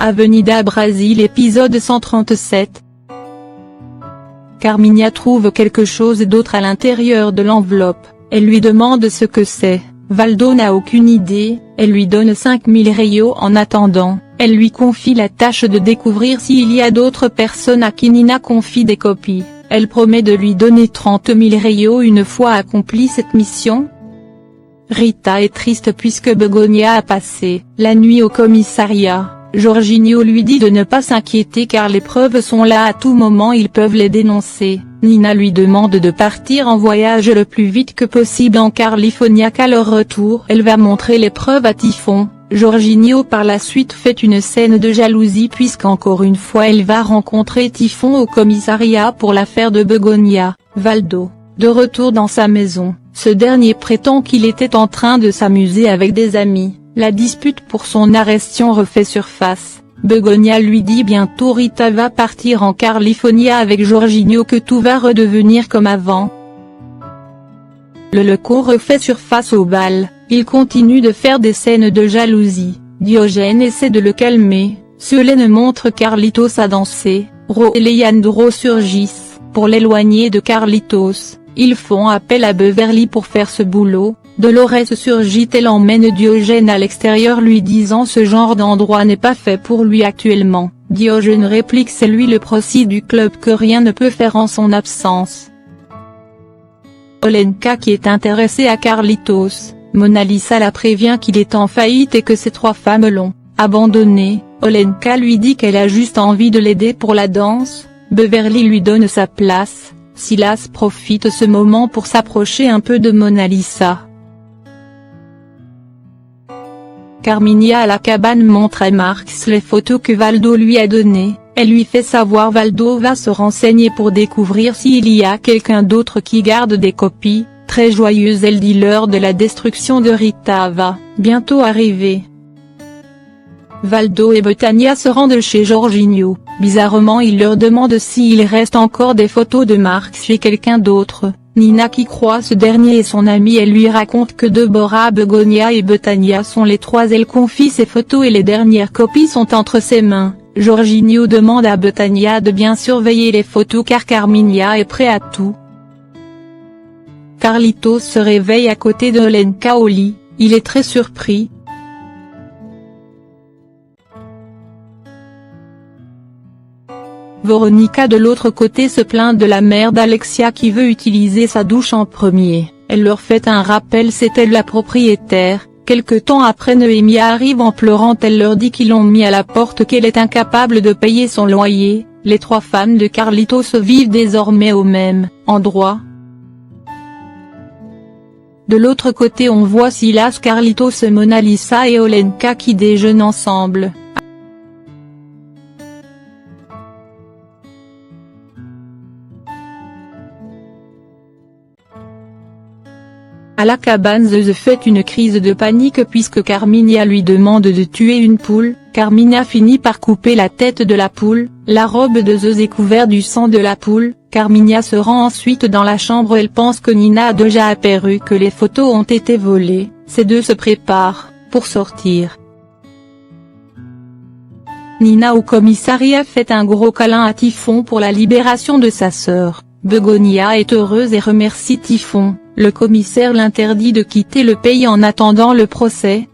Avenida Brasil épisode 137. Carminha trouve quelque chose d'autre à l'intérieur de l'enveloppe, elle lui demande ce que c'est, Valdo n'a aucune idée, elle lui donne 5000 reais en attendant, elle lui confie la tâche de découvrir s'il y a d'autres personnes à qui Nina confie des copies, elle promet de lui donner 30 000 reais une fois accomplie cette mission. Rita est triste puisque Begonia a passé la nuit au commissariat. Jorginho lui dit de ne pas s'inquiéter car les preuves sont là à tout moment, ils peuvent les dénoncer. Nina lui demande de partir en voyage le plus vite que possible en Californie. Qu'à leur retour elle va montrer les preuves à Typhon. Jorginho par la suite fait une scène de jalousie puisqu'encore une fois elle va rencontrer Typhon au commissariat pour l'affaire de Begonia. Valdo, de retour dans sa maison, ce dernier prétend qu'il était en train de s'amuser avec des amis. La dispute pour son arrestation refait surface, Begonia lui dit bientôt Rita va partir en Californie avec Jorginho, que tout va redevenir comme avant. Le Leco refait surface au bal, il continue de faire des scènes de jalousie, Diogène essaie de le calmer, Solène montre Carlitos à danser, Ro et Leandro surgissent, pour l'éloigner de Carlitos, ils font appel à Beverly pour faire ce boulot. Dolores surgit, elle emmène Diogène à l'extérieur lui disant ce genre d'endroit n'est pas fait pour lui actuellement. Diogène réplique c'est lui le proci du club que rien ne peut faire en son absence. Olenka qui est intéressée à Carlitos, Mona Lisa la prévient qu'il est en faillite et que ces trois femmes l'ont abandonné. Olenka lui dit qu'elle a juste envie de l'aider pour la danse, Beverly lui donne sa place, Silas profite de ce moment pour s'approcher un peu de Mona Lisa. Carminha à la cabane montre à Marx les photos que Valdo lui a données, elle lui fait savoir Valdo va se renseigner pour découvrir s'il y a quelqu'un d'autre qui garde des copies. Très joyeuse elle dit l'heure de la destruction de Rita va bientôt arriver. Valdo et Betania se rendent chez Jorginho, bizarrement il leur demande s'il reste encore des photos de Marx chez quelqu'un d'autre. Nina qui croit ce dernier est son ami, elle lui raconte que Deborah, Begonia et Betania sont les trois, elle confie ses photos et les dernières copies sont entre ses mains. Jorginho demande à Betania de bien surveiller les photos car Carminha est prêt à tout. Carlitos se réveille à côté de Olenka au lit, il est très surpris. Veronica de l'autre côté se plaint de la mère d'Alexia qui veut utiliser sa douche en premier, elle leur fait un rappel, c'est elle la propriétaire. Quelque temps après Noémia arrive en pleurant, elle leur dit qu'ils l'ont mis à la porte, qu'elle est incapable de payer son loyer. Les trois femmes de Carlitos vivent désormais au même endroit. De l'autre côté on voit Silas, Carlitos, Mona Lisa et Olenka qui déjeunent ensemble. À la cabane Zeus fait une crise de panique puisque Carminha lui demande de tuer une poule, Carminha finit par couper la tête de la poule, la robe de Zeus est couverte du sang de la poule, Carminha se rend ensuite dans la chambre, elle pense que Nina a déjà apparu, que les photos ont été volées, ces deux se préparent pour sortir. Nina au commissariat fait un gros câlin à Typhon pour la libération de sa sœur, Begonia est heureuse et remercie Typhon. Le commissaire l'interdit de quitter le pays en attendant le procès.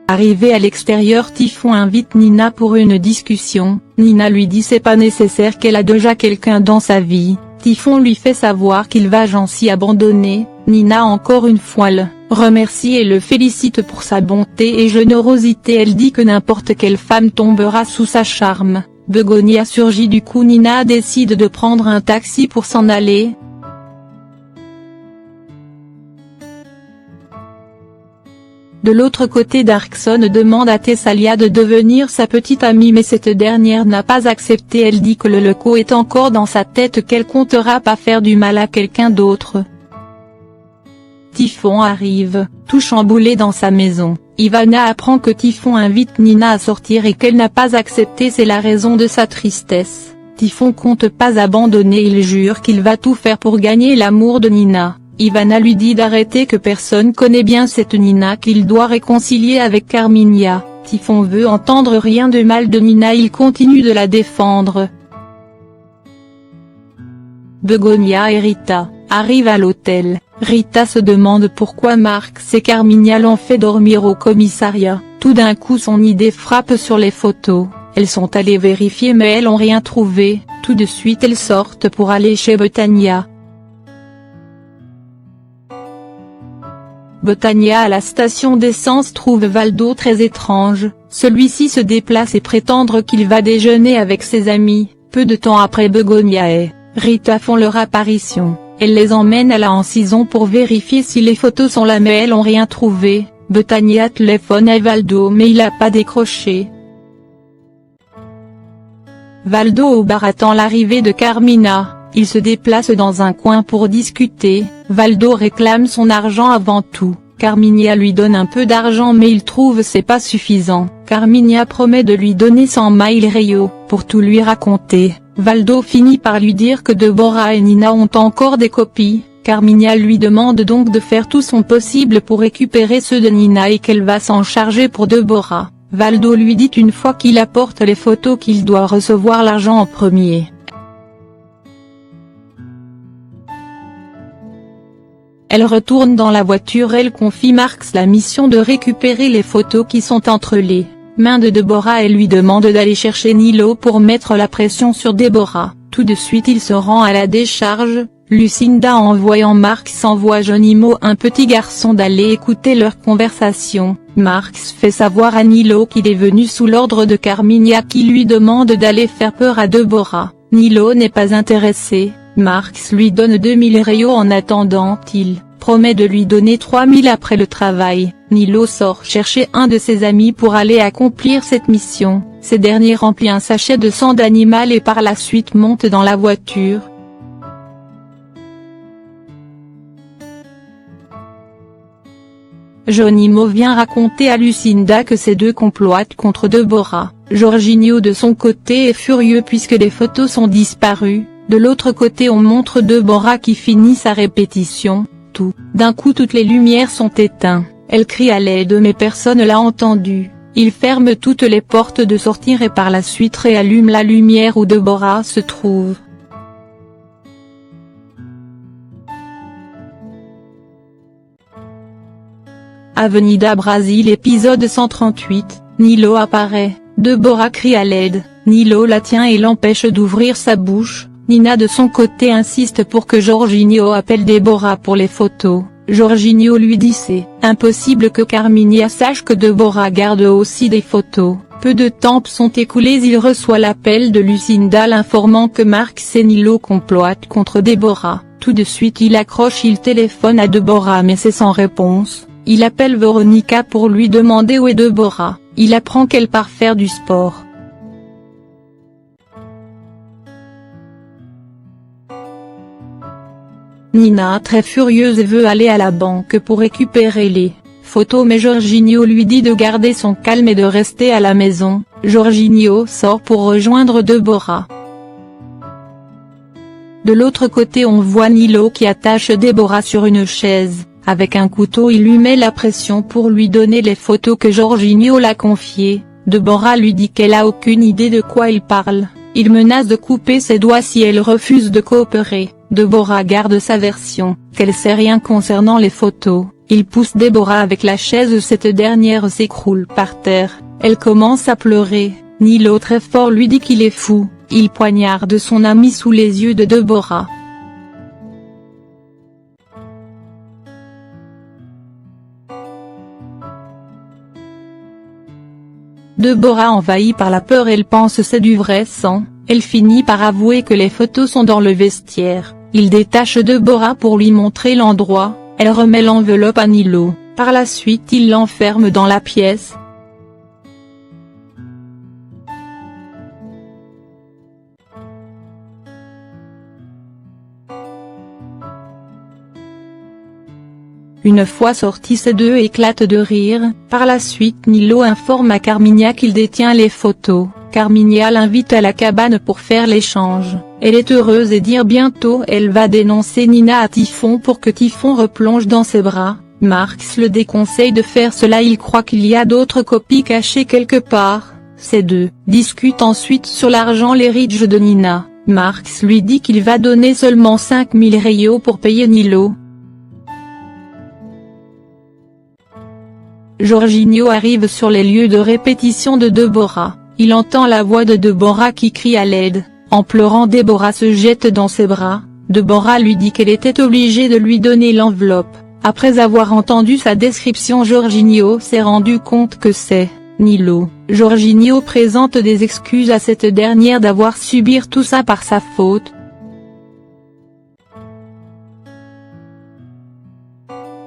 Arrivé à l'extérieur, Typhon invite Nina pour une discussion, Nina lui dit c'est pas nécessaire, qu'elle a déjà quelqu'un dans sa vie. Typhon lui fait savoir qu'il va gentiment abandonner, Nina encore une fois le remercie et le félicite pour sa bonté et générosité, elle dit que n'importe quelle femme tombera sous sa charme. Begonia surgit, du coup Nina décide de prendre un taxi pour s'en aller. De l'autre côté Darkson demande à Thessalia de devenir sa petite amie mais cette dernière n'a pas accepté, elle dit que le Leco est encore dans sa tête, qu'elle comptera pas faire du mal à quelqu'un d'autre. Typhon arrive, tout chamboulé dans sa maison, Ivana apprend que Typhon invite Nina à sortir et qu'elle n'a pas accepté, c'est la raison de sa tristesse. Typhon compte pas abandonner, il jure qu'il va tout faire pour gagner l'amour de Nina. Ivana lui dit d'arrêter, que personne connaît bien cette Nina, qu'il doit réconcilier avec Carminha. Typhon veut entendre rien de mal de Nina, il continue de la défendre. Begonia et Rita arrivent à l'hôtel. Rita se demande pourquoi Marx et Carminha l'ont fait dormir au commissariat. Tout d'un coup son idée frappe sur les photos. Elles sont allées vérifier mais elles n'ont rien trouvé. Tout de suite elles sortent pour aller chez Betania. Betania à la station d'essence trouve Valdo très étrange. Celui-ci se déplace et prétend qu'il va déjeuner avec ses amis. Peu de temps après, Begonia et Rita font leur apparition. Elle les emmène à la Ancison pour vérifier si les photos sont là mais elles n'ont rien trouvé. Betania téléphone à Valdo mais il n'a pas décroché. Valdo au bar attend l'arrivée de Carminha. Il se déplace dans un coin pour discuter. Valdo réclame son argent avant tout. Carminha lui donne un peu d'argent mais il trouve c'est pas suffisant. Carminha promet de lui donner 100 000 reaux pour tout lui raconter. Valdo finit par lui dire que Deborah et Nina ont encore des copies. Carminha lui demande donc de faire tout son possible pour récupérer ceux de Nina et qu'elle va s'en charger pour Deborah. Valdo lui dit une fois qu'il apporte les photos qu'il doit recevoir l'argent en premier. Elle retourne dans la voiture, elle confie Marx la mission de récupérer les photos qui sont entre les mains de Deborah et lui demande d'aller chercher Nilo pour mettre la pression sur Deborah. Tout de suite il se rend à la décharge. Lucinda en voyant Marx envoie Geronimo, un petit garçon, d'aller écouter leur conversation. Marx fait savoir à Nilo qu'il est venu sous l'ordre de Carminha qui lui demande d'aller faire peur à Deborah. Nilo n'est pas intéressé. Marx lui donne 2000 reaux en attendant, il promet de lui donner 3000 après le travail. Nilo sort chercher un de ses amis pour aller accomplir cette mission. Ce dernier remplit un sachet de sang d'animal et par la suite monte dans la voiture. Geronimo vient raconter à Lucinda que ces deux complotent contre Deborah. Jorginho de son côté est furieux puisque les photos sont disparues. De l'autre côté on montre Deborah qui finit sa répétition. D'un coup toutes les lumières sont éteintes. Elle crie à l'aide mais personne l'a entendue. Il ferme toutes les portes de sortir et par la suite réallume la lumière où Deborah se trouve. Avenida Brasil épisode 138, Nilo apparaît, Deborah crie à l'aide, Nilo la tient et l'empêche d'ouvrir sa bouche. Nina de son côté insiste pour que Jorginho appelle Deborah pour les photos. Jorginho lui dit c'est impossible que Carminha sache que Deborah garde aussi des photos. Peu de temps sont écoulés, il reçoit l'appel de Lucinda l'informant que Marx et Nilo complotent contre Deborah. Tout de suite il accroche, il téléphone à Deborah mais c'est sans réponse. Il appelle Veronica pour lui demander où est Deborah. Il apprend qu'elle part faire du sport. Nina très furieuse veut aller à la banque pour récupérer les photos mais Jorginho lui dit de garder son calme et de rester à la maison. Jorginho sort pour rejoindre Deborah. De l'autre côté on voit Nilo qui attache Deborah sur une chaise. Avec un couteau il lui met la pression pour lui donner les photos que Jorginho l'a confiées. Deborah lui dit qu'elle a aucune idée de quoi il parle. Il menace de couper ses doigts si elle refuse de coopérer. Deborah garde sa version, qu'elle sait rien concernant les photos. Il pousse Deborah avec la chaise, cette dernière s'écroule par terre. Elle commence à pleurer. Nilo très fort lui dit qu'il est fou. Il poignarde son ami sous les yeux de Deborah. Deborah envahie par la peur, elle pense c'est du vrai sang. Elle finit par avouer que les photos sont dans le vestiaire. Il détache Deborah pour lui montrer l'endroit. Elle remet l'enveloppe à Nilo. Par la suite il l'enferme dans la pièce. Une fois sortis ces deux éclatent de rire. Par la suite Nilo informe à Carminha qu'il détient les photos. Carmina l'invite à la cabane pour faire l'échange. Elle est heureuse et dit bientôt elle va dénoncer Nina à Typhon pour que Typhon replonge dans ses bras. Marx le déconseille de faire cela, il croit qu'il y a d'autres copies cachées quelque part. Ces deux discutent ensuite sur l'argent l'héritage de Nina. Marx lui dit qu'il va donner seulement 5000 rayos pour payer Nilo. Jorginho arrive sur les lieux de répétition de Deborah. Il entend la voix de Deborah qui crie à l'aide. En pleurant, Deborah se jette dans ses bras. Deborah lui dit qu'elle était obligée de lui donner l'enveloppe. Après avoir entendu sa description, Jorginho s'est rendu compte que c'est Nilo. Jorginho présente des excuses à cette dernière d'avoir subi tout ça par sa faute.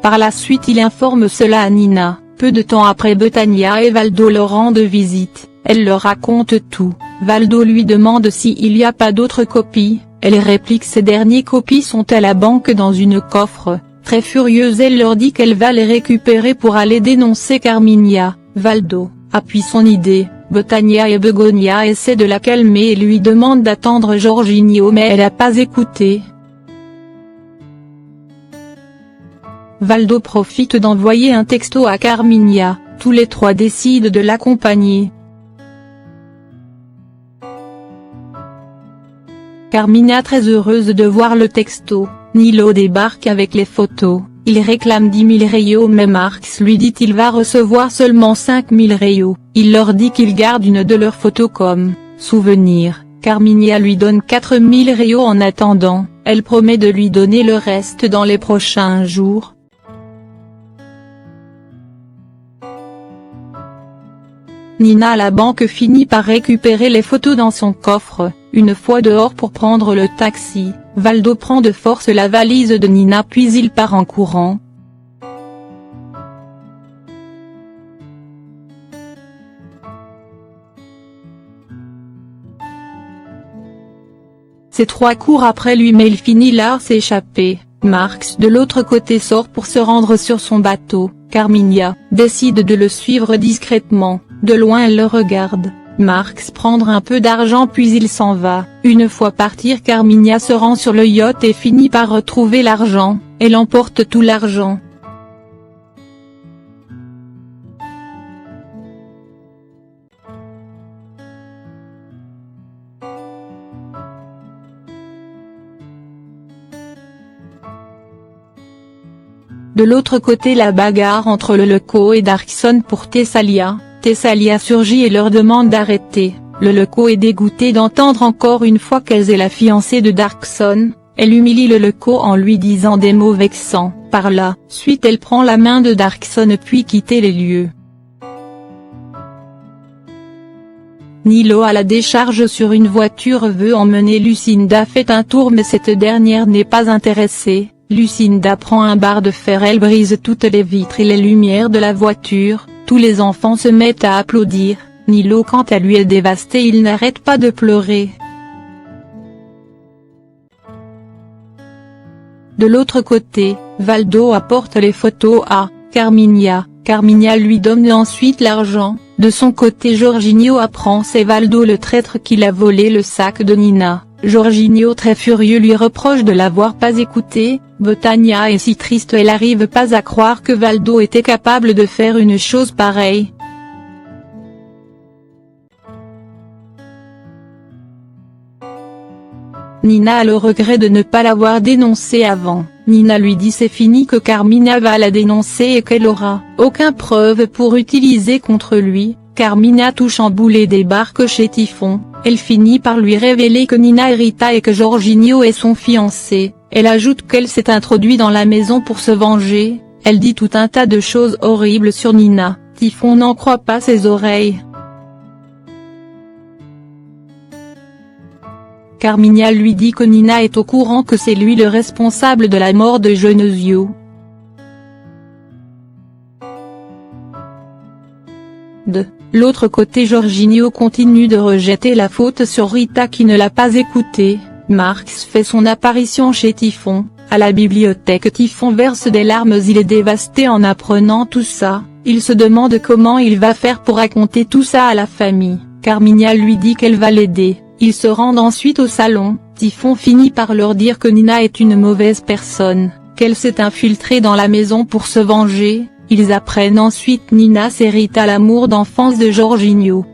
Par la suite il informe cela à Nina. Peu de temps après, Betania et Valdo leur rendent visite. Elle leur raconte tout. Valdo lui demande s'il n'y a pas d'autres copies. Elle réplique ces dernières copies sont à la banque dans une coffre. Très furieuse, elle leur dit qu'elle va les récupérer pour aller dénoncer Carmina. Valdo appuie son idée. Betania et Begonia essaient de la calmer et lui demandent d'attendre Jorginho, mais elle n'a pas écouté. Valdo profite d'envoyer un texto à Carmina. Tous les trois décident de l'accompagner. Carmina très heureuse de voir le texto. Nilo débarque avec les photos. Il réclame 10 000 rayos, mais Marx lui dit qu'il va recevoir seulement 5000 rayos. Il leur dit qu'il garde une de leurs photos comme souvenir. Carmina lui donne 4000 rayos en attendant. Elle promet de lui donner le reste dans les prochains jours. Nina à la banque finit par récupérer les photos dans son coffre. Une fois dehors pour prendre le taxi, Valdo prend de force la valise de Nina puis il part en courant. Ces trois courent après lui mais il finit là s'échapper. Marx de l'autre côté sort pour se rendre sur son bateau. Carmina décide de le suivre discrètement. De loin elle le regarde. Marx prendre un peu d'argent puis il s'en va. Une fois partir, Carmina se rend sur le yacht et finit par retrouver l'argent. Elle emporte tout l'argent. De l'autre côté, la bagarre entre le Leuco et Darkson pour Thessalia. Thessalia surgit et leur demande d'arrêter. Le Leuco est dégoûté d'entendre encore une fois qu'elle est la fiancée de Darkson. Elle humilie le Leuco en lui disant des mots vexants. Par la suite elle prend la main de Darkson puis quitte les lieux. Nilo à la décharge sur une voiture veut emmener Lucinda fait un tour mais cette dernière n'est pas intéressée. Lucinda prend un bar de fer, elle brise toutes les vitres et les lumières de la voiture. Tous les enfants se mettent à applaudir. Nilo quant à lui est dévasté, il n'arrête pas de pleurer. De l'autre côté, Valdo apporte les photos à Carmina. Carmina lui donne ensuite l'argent. De son côté, Jorginho apprend c'est Valdo le traître qui a volé le sac de Nina. Jorginho très furieux lui reproche de l'avoir pas écouté. Betania est si triste, elle n'arrive pas à croire que Valdo était capable de faire une chose pareille. Nina a le regret de ne pas l'avoir dénoncé avant. Nina lui dit c'est fini, que Carmina va la dénoncer et qu'elle aura aucune preuve pour utiliser contre lui. Carmina tout chamboulée débarque chez Typhon. Elle finit par lui révéler que Nina est Rita et que Jorginho est son fiancé. Elle ajoute qu'elle s'est introduite dans la maison pour se venger. Elle dit tout un tas de choses horribles sur Nina. Typhon n'en croit pas ses oreilles. Carmina lui dit que Nina est au courant que c'est lui le responsable de la mort de Genesio. De l'autre côté, Jorginho continue de rejeter la faute sur Rita qui ne l'a pas écouté. Marx fait son apparition chez Typhon. À la bibliothèque, Typhon verse des larmes, il est dévasté en apprenant tout ça. Il se demande comment il va faire pour raconter tout ça à la famille. Carmignac lui dit qu'elle va l'aider, ils se rendent ensuite au salon, Typhon finit par leur dire que Nina est une mauvaise personne, qu'elle s'est infiltrée dans la maison pour se venger, ils apprennent ensuite Nina s'hérite à l'amour d'enfance de Jorginho.